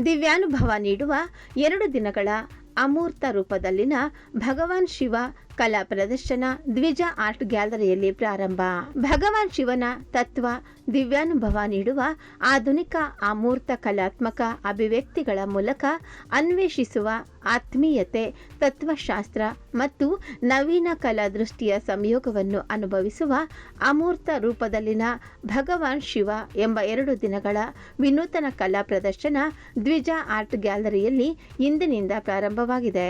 ದಿವ್ಯಾನುಭವ ನೀಡುವ 2 ದಿನಗಳ ಅಮೂರ್ತ ರೂಪದಲ್ಲಿನ ಭಗವಾನ್ ಶಿವ ಕಲಾ ಪ್ರದರ್ಶನ ದ್ವಿಜ ಆರ್ಟ್ ಗ್ಯಾಲರಿಯಲ್ಲಿ ಪ್ರಾರಂಭ. ಭಗವಾನ್ ಶಿವನ ತತ್ವ ದಿವ್ಯಾನುಭವ ನೀಡುವ ಆಧುನಿಕ ಅಮೂರ್ತ ಕಲಾತ್ಮಕ ಅಭಿವ್ಯಕ್ತಿಗಳ ಮೂಲಕ ಅನ್ವೇಷಿಸುವ ಆತ್ಮೀಯತೆ, ತತ್ವಶಾಸ್ತ್ರ ಮತ್ತು ನವೀನ ಕಲಾ ದೃಷ್ಟಿಯ ಸಂಯೋಗವನ್ನು ಅನುಭವಿಸುವ ಅಮೂರ್ತ ರೂಪದಲ್ಲಿನ ಭಗವಾನ್ ಶಿವ ಎಂಬ 2 ದಿನಗಳ ವಿನೂತನ ಕಲಾ ಪ್ರದರ್ಶನ ದ್ವಿಜ ಆರ್ಟ್ ಗ್ಯಾಲರಿಯಲ್ಲಿ ಇಂದಿನಿಂದ ಪ್ರಾರಂಭವಾಗಿದೆ.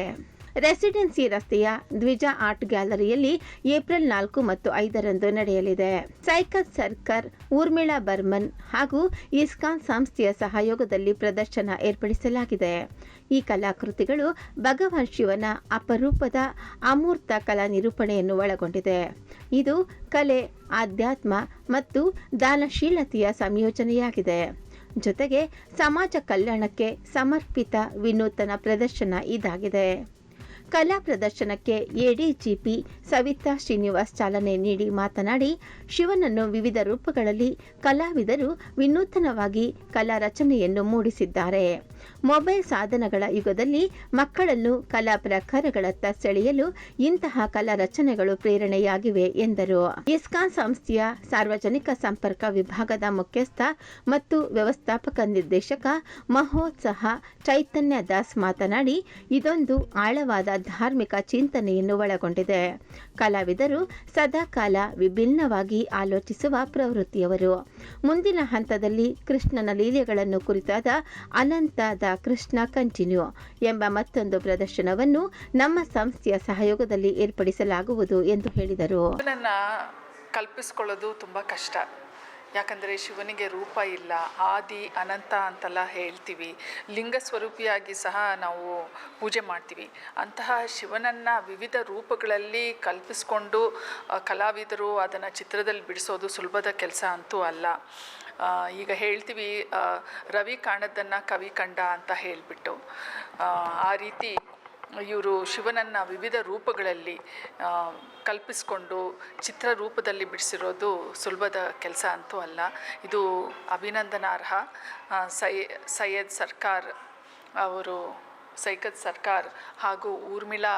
ರೆಸಿಡೆನ್ಸಿ ರಸ್ತೆಯ ದ್ವಿಜ ಆರ್ಟ್ ಗ್ಯಾಲರಿಯಲ್ಲಿ ಏಪ್ರಿಲ್ 4 ಮತ್ತು 5ರಂದು ನಡೆಯಲಿದೆ. ಸೈಕತ್ ಸರ್ಕಾರ್, ಊರ್ಮಿಳಾ ಬರ್ಮನ್ ಹಾಗೂ ಇಸ್ಕಾನ್ ಸಂಸ್ಥೆಯ ಸಹಯೋಗದಲ್ಲಿ ಪ್ರದರ್ಶನ ಏರ್ಪಡಿಸಲಾಗಿದೆ. ಈ ಕಲಾಕೃತಿಗಳು ಭಗವಾನ್ ಶಿವನ ಅಪರೂಪದ ಅಮೂರ್ತ ಕಲಾ ನಿರೂಪಣೆಯನ್ನು ಒಳಗೊಂಡಿದೆ. ಇದು ಕಲೆ, ಆಧ್ಯಾತ್ಮ ಮತ್ತು ದಾನಶೀಲತೆಯ ಸಂಯೋಜನೆಯಾಗಿದೆ. ಜೊತೆಗೆ ಸಮಾಜ ಕಲ್ಯಾಣಕ್ಕೆ ಸಮರ್ಪಿತ ವಿನೂತನ ಪ್ರದರ್ಶನ ಇದಾಗಿದೆ. ಕಲಾ ಪ್ರದರ್ಶನಕ್ಕೆ ಎಡಿಜಿಪಿ ಸವಿತಾ ಶ್ರೀನಿವಾಸ್ ಚಾಲನೆ ನೀಡಿ ಮಾತನಾಡಿ, ಶಿವನನ್ನು ವಿವಿಧ ರೂಪಗಳಲ್ಲಿ ಕಲಾವಿದರು ವಿನೂತನವಾಗಿ ಕಲಾ ರಚನೆಯನ್ನು ಮೂಡಿಸಿದ್ದಾರೆ. ಮೊಬೈಲ್ ಸಾಧನಗಳ ಯುಗದಲ್ಲಿ ಮಕ್ಕಳನ್ನು ಕಲಾ ಪ್ರಕಾರಗಳತ್ತ ಸೆಳೆಯಲು ಇಂತಹ ಕಲಾ ರಚನೆಗಳು ಪ್ರೇರಣೆಯಾಗಿವೆ ಎಂದರು. ಇಸ್ಕಾನ್ ಸಂಸ್ಥೆಯ ಸಾರ್ವಜನಿಕ ಸಂಪರ್ಕ ವಿಭಾಗದ ಮುಖ್ಯಸ್ಥ ಮತ್ತು ವ್ಯವಸ್ಥಾಪಕ ನಿರ್ದೇಶಕ ಮಹೋತ್ಸಾಹ ಚೈತನ್ಯ ದಾಸ್ ಮಾತನಾಡಿ, ಇದೊಂದು ಆಳವಾದ ಧಾರ್ಮಿಕ ಚಿಂತನೆಯನ್ನು ಒಳಗೊಂಡಿದೆ. ಕಲಾವಿದರು ಸದಾಕಾಲ ವಿಭಿನ್ನವಾಗಿ ಆಲೋಚಿಸುವ ಪ್ರವೃತ್ತಿಯವರು. ಮುಂದಿನ ಹಂತದಲ್ಲಿ ಕೃಷ್ಣನ ಲೀಲೆಗಳನ್ನು ಕುರಿತಾದ ಅನಂತ ದ ಕೃಷ್ಣ ಕಂಟಿನ್ಯೂ ಎಂಬ ಮತ್ತೊಂದು ಪ್ರದರ್ಶನವನ್ನು ನಮ್ಮ ಸಂಸ್ಥೆಯ ಸಹಯೋಗದಲ್ಲಿ ಏರ್ಪಡಿಸಲಾಗುವುದು ಎಂದು ಹೇಳಿದರು. ಕಲ್ಪಿಸಿಕೊಳ್ಳೋದು ತುಂಬ ಕಷ್ಟ. ಯಾಕಂದರೆ ಶಿವನಿಗೆ ರೂಪ ಇಲ್ಲ, ಆದಿ ಅನಂತ ಅಂತೆಲ್ಲ ಹೇಳ್ತೀವಿ. ಲಿಂಗ ಸ್ವರೂಪಿಯಾಗಿ ಸಹ ನಾವು ಪೂಜೆ ಮಾಡ್ತೀವಿ. ಅಂತಹ ಶಿವನನ್ನು ವಿವಿಧ ರೂಪಗಳಲ್ಲಿ ಕಲ್ಪಿಸ್ಕೊಂಡು ಕಲಾವಿದರು ಅದನ್ನು ಚಿತ್ರದಲ್ಲಿ ಬಿಡಿಸೋದು ಸುಲಭದ ಕೆಲಸ ಅಂತೂ ಅಲ್ಲ. ಈಗ ಹೇಳ್ತೀವಿ, ರವಿ ಕಾಣದ್ದನ್ನು ಕವಿ ಕಂಡ ಅಂತ ಹೇಳಿಬಿಟ್ಟು, ಆ ರೀತಿ ಇವರು ಶಿವನನ್ನು ವಿವಿಧ ರೂಪಗಳಲ್ಲಿ ಕಲ್ಪಿಸ್ಕೊಂಡು ಚಿತ್ರ ರೂಪದಲ್ಲಿ ಬಿಡಿಸಿರೋದು ಸುಲಭದ ಕೆಲಸ ಅಂತೂ ಅಲ್ಲ. ಇದು ಅಭಿನಂದನಾರ್ಹ. ಸೈಕತ್ ಸರ್ಕಾರ್ ಹಾಗೂ ಊರ್ಮಿಳಾ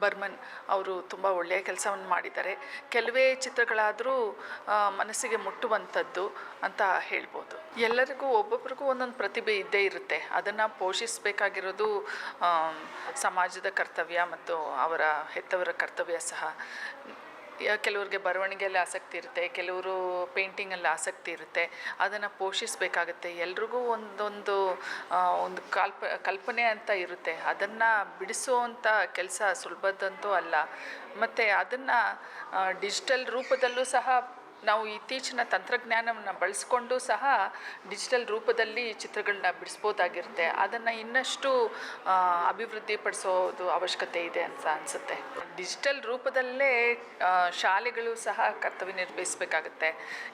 ಬರ್ಮನ್ ಅವರು ತುಂಬ ಒಳ್ಳೆಯ ಕೆಲಸವನ್ನು ಮಾಡಿದ್ದಾರೆ. ಕೆಲವೇ ಚಿತ್ರಗಳಾದರೂ ಮನಸ್ಸಿಗೆ ಮುಟ್ಟುವಂಥದ್ದು ಅಂತ ಹೇಳ್ಬೋದು. ಎಲ್ಲರಿಗೂ ಒಬ್ಬೊಬ್ರಿಗೂ ಒಂದೊಂದು ಪ್ರತಿಭೆ ಇದ್ದೇ ಇರುತ್ತೆ. ಅದನ್ನು ಪೋಷಿಸಬೇಕಾಗಿರೋದು ಸಮಾಜದ ಕರ್ತವ್ಯ ಮತ್ತು ಅವರ ಹೆತ್ತವರ ಕರ್ತವ್ಯ ಸಹ. ಕೆಲವ್ರಿಗೆ ಬರವಣಿಗೆಯಲ್ಲಿ ಆಸಕ್ತಿ ಇರುತ್ತೆ, ಕೆಲವರು ಪೇಂಟಿಂಗಲ್ಲಿ ಆಸಕ್ತಿ ಇರುತ್ತೆ. ಅದನ್ನು ಪೋಷಿಸಬೇಕಾಗತ್ತೆ. ಎಲ್ರಿಗೂ ಒಂದು ಕಲ್ಪನೆ ಅಂತ ಇರುತ್ತೆ. ಅದನ್ನು ಬಿಡಿಸುವಂಥ ಕೆಲಸ ಸುಲಭದಂತೂ ಅಲ್ಲ. ಮತ್ತು ಅದನ್ನು ಡಿಜಿಟಲ್ ರೂಪದಲ್ಲೂ ಸಹ ನಾವು ಇತ್ತೀಚಿನ ತಂತ್ರಜ್ಞಾನವನ್ನು ಬಳಸ್ಕೊಂಡು ಸಹ ಡಿಜಿಟಲ್ ರೂಪದಲ್ಲಿ ಚಿತ್ರಗಳನ್ನ ಬಿಡಿಸ್ಬೋದಾಗಿರುತ್ತೆ. ಅದನ್ನು ಇನ್ನಷ್ಟು ಅಭಿವೃದ್ಧಿಪಡಿಸೋದು ಅವಶ್ಯಕತೆ ಇದೆ ಅಂತ ಅನಿಸುತ್ತೆ. ಡಿಜಿಟಲ್ ರೂಪದಲ್ಲೇ ಶಾಲೆಗಳು ಸಹ ಕರ್ತವ್ಯ ನಿರ್ವಹಿಸಬೇಕಾಗುತ್ತೆ.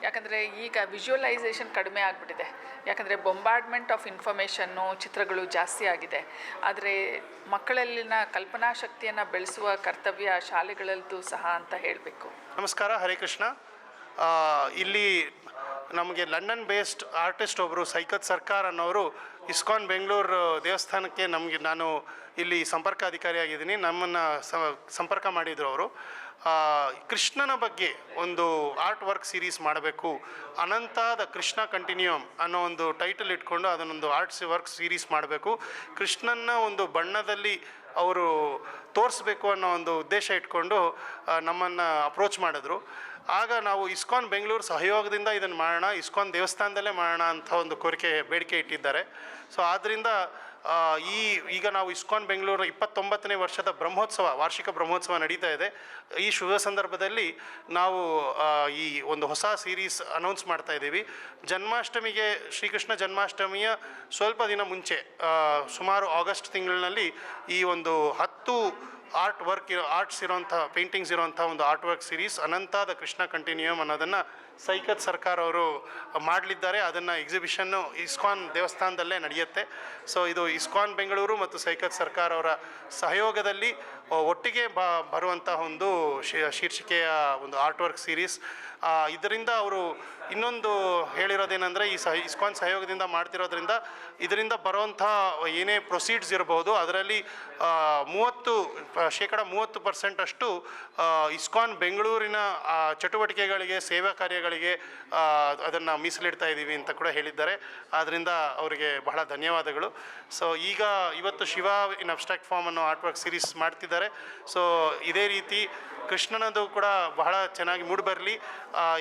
ಯಾಕಂದರೆ ಈಗ ವಿಜುವಲೈಸೇಷನ್ ಕಡಿಮೆ ಆಗಿಬಿಟ್ಟಿದೆ. ಯಾಕಂದರೆ ಬೊಂಬಾರ್ಡ್ಮೆಂಟ್ ಆಫ್ ಇನ್ಫಾರ್ಮೇಷನ್ನು ಚಿತ್ರಗಳು ಜಾಸ್ತಿ ಆಗಿದೆ. ಆದರೆ ಮಕ್ಕಳಲ್ಲಿನ ಕಲ್ಪನಾ ಶಕ್ತಿಯನ್ನು ಬೆಳೆಸುವ ಕರ್ತವ್ಯ ಶಾಲೆಗಳಲ್ಲೂ ಸಹ ಅಂತ ಹೇಳಬೇಕು. ನಮಸ್ಕಾರ, ಹರೇ ಕೃಷ್ಣ. ಇಲ್ಲಿ ನಮಗೆ ಲಂಡನ್ ಬೇಸ್ಡ್ ಆರ್ಟಿಸ್ಟ್ ಒಬ್ಬರು ಸೈಕತ್ ಸರ್ಕಾರ್ ಅನ್ನೋರು ಇಸ್ಕಾನ್ ಬೆಂಗಳೂರು ದೇವಸ್ಥಾನಕ್ಕೆ ನಾನು ಇಲ್ಲಿ ಸಂಪರ್ಕಾಧಿಕಾರಿಯಾಗಿದ್ದೀನಿ. ನಮ್ಮನ್ನು ಸಂಪರ್ಕ ಮಾಡಿದರು ಅವರು. ಕೃಷ್ಣನ ಬಗ್ಗೆ ಒಂದು ಆರ್ಟ್ ವರ್ಕ್ ಸೀರೀಸ್ ಮಾಡಬೇಕು, ಅನಂತಾದ ಕೃಷ್ಣ ಕಂಟಿನ್ಯೂಮ್ ಅನ್ನೋ ಒಂದು ಟೈಟಲ್ ಇಟ್ಕೊಂಡು ಅದನ್ನೊಂದು ಆರ್ಟ್ಸ್ ವರ್ಕ್ ಸೀರೀಸ್ ಮಾಡಬೇಕು, ಕೃಷ್ಣನ ಒಂದು ಬಣ್ಣದಲ್ಲಿ ಅವರು ತೋರಿಸ್ಬೇಕು ಅನ್ನೋ ಒಂದು ಉದ್ದೇಶ ಇಟ್ಕೊಂಡು ನಮ್ಮನ್ನು ಅಪ್ರೋಚ್ ಮಾಡಿದ್ರು. ಆಗ ನಾವು ಇಸ್ಕಾನ್ ಬೆಂಗಳೂರು ಸಹಯೋಗದಿಂದ ಇದನ್ನು ಮಾಡೋಣ, ಇಸ್ಕಾನ್ ದೇವಸ್ಥಾನದಲ್ಲೇ ಮಾಡೋಣ ಅಂತ ಒಂದು ಬೇಡಿಕೆ ಇಟ್ಟಿದ್ದಾರೆ. ಸೊ ಆದ್ದರಿಂದ ಈಗ ನಾವು ಇಸ್ಕಾನ್ ಬೆಂಗಳೂರು 29ನೇ ವರ್ಷದ ವಾರ್ಷಿಕ ಬ್ರಹ್ಮೋತ್ಸವ ನಡೀತಾ ಇದೆ. ಈ ಶುಭ ಸಂದರ್ಭದಲ್ಲಿ ನಾವು ಈ ಒಂದು ಹೊಸ ಸೀರೀಸ್ ಅನೌನ್ಸ್ ಮಾಡ್ತಾ ಇದ್ದೀವಿ. ಜನ್ಮಾಷ್ಟಮಿಗೆ, ಶ್ರೀಕೃಷ್ಣ ಜನ್ಮಾಷ್ಟಮಿಯ ಸ್ವಲ್ಪ ದಿನ ಮುಂಚೆ, ಸುಮಾರು ಆಗಸ್ಟ್ ತಿಂಗಳಿನಲ್ಲಿ ಈ ಒಂದು 10 ಆರ್ಟ್ಸ್ ಇರೋಂಥ ಪೇಂಟಿಂಗ್ಸ್ ಇರೋಂಥ ಒಂದು ಆರ್ಟ್ ವರ್ಕ್ ಸೀರೀಸ್ ಅನಂತಾದ ಕೃಷ್ಣ ಕಂಟಿನ್ಯೂಮ್ ಅನ್ನೋದನ್ನು ಸೈಕತ್ ಸರ್ಕಾರ್ ಅವರು ಮಾಡಲಿದ್ದಾರೆ. ಅದನ್ನು ಎಕ್ಸಿಬಿಷನ್ನು ಇಸ್ಕಾನ್ ದೇವಸ್ಥಾನದಲ್ಲೇ ನಡೆಯುತ್ತೆ. ಸೊ ಇದು ಇಸ್ಕಾನ್ ಬೆಂಗಳೂರು ಮತ್ತು ಸೈಕತ್ ಸರ್ಕಾರ್ ಅವರ ಸಹಯೋಗದಲ್ಲಿ ಒಟ್ಟಿಗೆ ಬರುವಂತಹ ಒಂದು ಶೀರ್ಷಿಕೆಯ ಒಂದು ಆರ್ಟ್ ವರ್ಕ್ ಸೀರೀಸ್. ಇದರಿಂದ ಅವರು ಇನ್ನೊಂದು ಹೇಳಿರೋದೇನೆಂದರೆ, ಈ ಇಸ್ಕಾನ್ ಸಹಯೋಗದಿಂದ ಮಾಡ್ತಿರೋದ್ರಿಂದ ಇದರಿಂದ ಬರುವಂಥ ಏನೇ ಪ್ರೊಸೀಡ್ಸ್ ಇರ್ಬೋದು ಅದರಲ್ಲಿ 30% ಅಷ್ಟು ಇಸ್ಕಾನ್ ಬೆಂಗಳೂರಿನ ಚಟುವಟಿಕೆಗಳಿಗೆ, ಸೇವಾ ಕಾರ್ಯಗಳಿಗೆ ಅದನ್ನು ಮೀಸಲಿಡ್ತಾ ಇದ್ದೀವಿ ಅಂತ ಕೂಡ ಹೇಳಿದ್ದಾರೆ. ಆದ್ದರಿಂದ ಅವರಿಗೆ ಬಹಳ ಧನ್ಯವಾದಗಳು. ಸೊ ಇವತ್ತು ಶಿವ ಇನ್ ಅಬ್ಸ್ಟ್ರಾಕ್ಟ್ ಫಾರ್ಮ್ ಅನ್ನೋ ಆರ್ಟ್ ವರ್ಕ್ ಸೀರೀಸ್ ಮಾಡ್ತಿದ್ದಾರೆ. ಸೊ ಇದೇ ರೀತಿ ಕೃಷ್ಣನದು ಕೂಡ ಬಹಳ ಚೆನ್ನಾಗಿ ಮೂಡಿಬರಲಿ,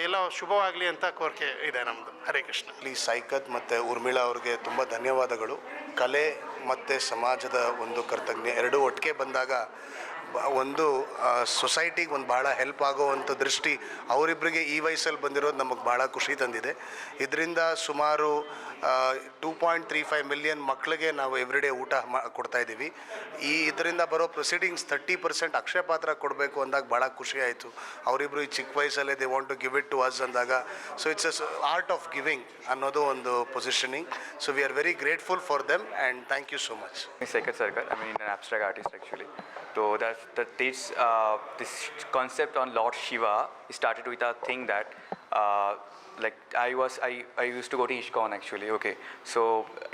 ಎಲ್ಲ ಶುಭವಾಗಲಿ ಅಂತ ಕೋರಿಕೆ ಇದೆ ನಮ್ಮದು. ಹರೇ ಕೃಷ್ಣ. ಇಲ್ಲಿ ಸೈಕತ್ ಮತ್ತು ಊರ್ಮಿಳಾ ಅವ್ರಿಗೆ ತುಂಬ ಧನ್ಯವಾದಗಳು. ಕಲೆ ಮತ್ತು ಸಮಾಜದ ಒಂದು ಕರ್ತಜ್ಞೆ ಎರಡೂ ಒಟ್ಟಿಗೆ ಬಂದಾಗ ಒಂದು ಸೊಸೈಟಿಗೆ ಒಂದು ಭಾಳ ಹೆಲ್ಪ್ ಆಗೋವಂಥ ದೃಷ್ಟಿ ಅವರಿಬ್ಬರಿಗೆ ಈ ವಯಸ್ಸಲ್ಲಿ ಬಂದಿರೋದು ನಮಗೆ ಭಾಳ ಖುಷಿ ತಂದಿದೆ. ಇದರಿಂದ ಸುಮಾರು 2.35 ಮಿಲಿಯನ್ ಮಕ್ಕಳಿಗೆ ನಾವು ಎವ್ರಿಡೇ ಊಟ ಕೊಡ್ತಾಯಿದ್ದೀವಿ. ಇದರಿಂದ ಬರೋ ಪ್ರೊಸೀಡಿಂಗ್ಸ್ 30% ಅಕ್ಷಯ ಪಾತ್ರ ಕೊಡಬೇಕು ಅಂದಾಗ ಭಾಳ ಖುಷಿ ಆಯಿತು. ಅವರಿಬ್ಬರು ಈ ಚಿಕ್ಕ ವಯಸ್ಸಲ್ಲೇ they want to give it to us ಅಂದಾಗ, so it's a art of giving ಅನ್ನೋದು ಒಂದು positioning. So we are very grateful for them and thank you so much. Saikat Sarkar, I mean an abstract artist actually. So this concept on Lord Shiva started with a thing that like I used to go to ISKCON actually. Okay, so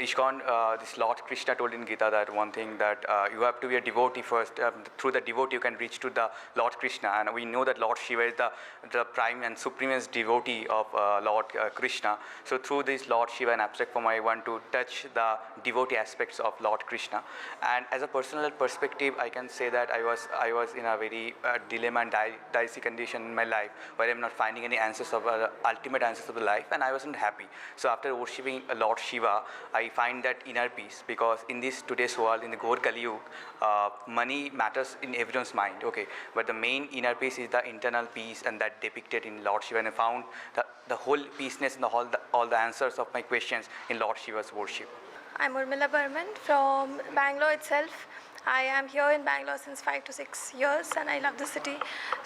ISKCON, this Lord Krishna told in Gita that one thing that you have to be a devotee first. Through the devotee you can reach to the Lord Krishna, and we know that Lord Shiva is the prime and supremest devotee of Lord Krishna. So through this Lord Shiva and abstract form, I want to touch the devotee aspects of Lord Krishna. And as a personal perspective, I can say that I was in a very dilemma and dicey condition in my life, where I'm not finding any answers of ultimate answers of the life, and I wasn't happy. So after worshipping Lord Shiva, I find that inner peace, because in this today's world, in the Ghor Kali Yuga, money matters in everyone's mind. Okay, but the main inner peace is the internal peace, and that depicted in Lord Shiva, and I found the whole peaceness and all the answers of my questions in Lord Shiva's worship. I'm Urmila Burman from Bangalore itself. I am here in Bangalore since 5 to 6 years, and I love the city.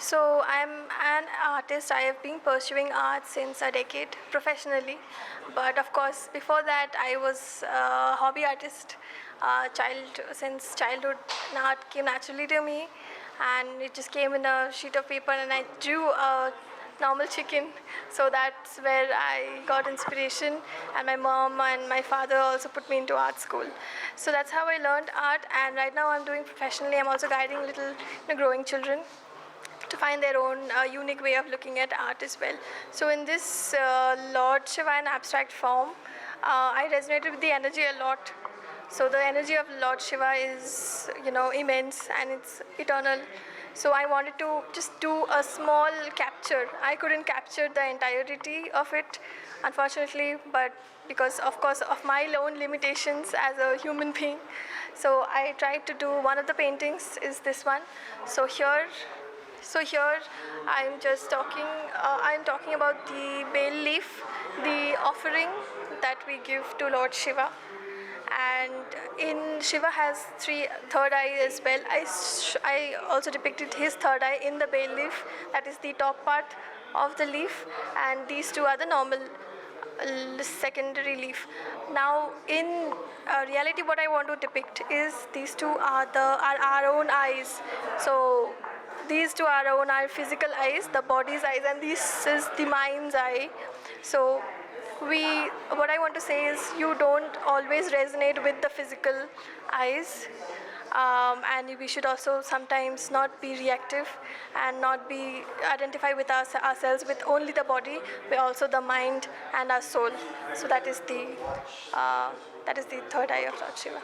So I'm an artist. I have been pursuing art since a decade professionally, but of course before that I was a hobby artist. Since childhood, art came naturally to me, and it just came in a sheet of paper, and I drew a normal chicken. So that's where I got inspiration, and my mom and my father also put me into art school. So that's how I learned art, and right now I'm doing professionally. I'm also guiding little growing children to find their own unique way of looking at art as well. So in this Lord Shiva in abstract form, I resonated with the energy a lot. So the energy of Lord Shiva is, immense, and it's eternal. So I wanted to just do a small capture. I couldn't capture the entirety of it, unfortunately, but because of course of my own limitations as a human being. So I tried to do one of the paintings is this one. So here I'm just talking about the bael leaf, the offering that we give to Lord Shiva. And in Shiva has third eye as well. I also depicted his third eye in the bael leaf, that is the top part of the leaf, and these two are the normal secondary leaf. Now in reality, what I want to depict is these two are our own eyes. So these two are our physical eyes, the body's eyes, and this is the mind's eye. So what I want to say is, you don't always resonate with the physical eyes, and we should also sometimes not be reactive and not be identify with ourselves with only the body, but also the mind and our soul. So that is the third eye of Lord Shiva.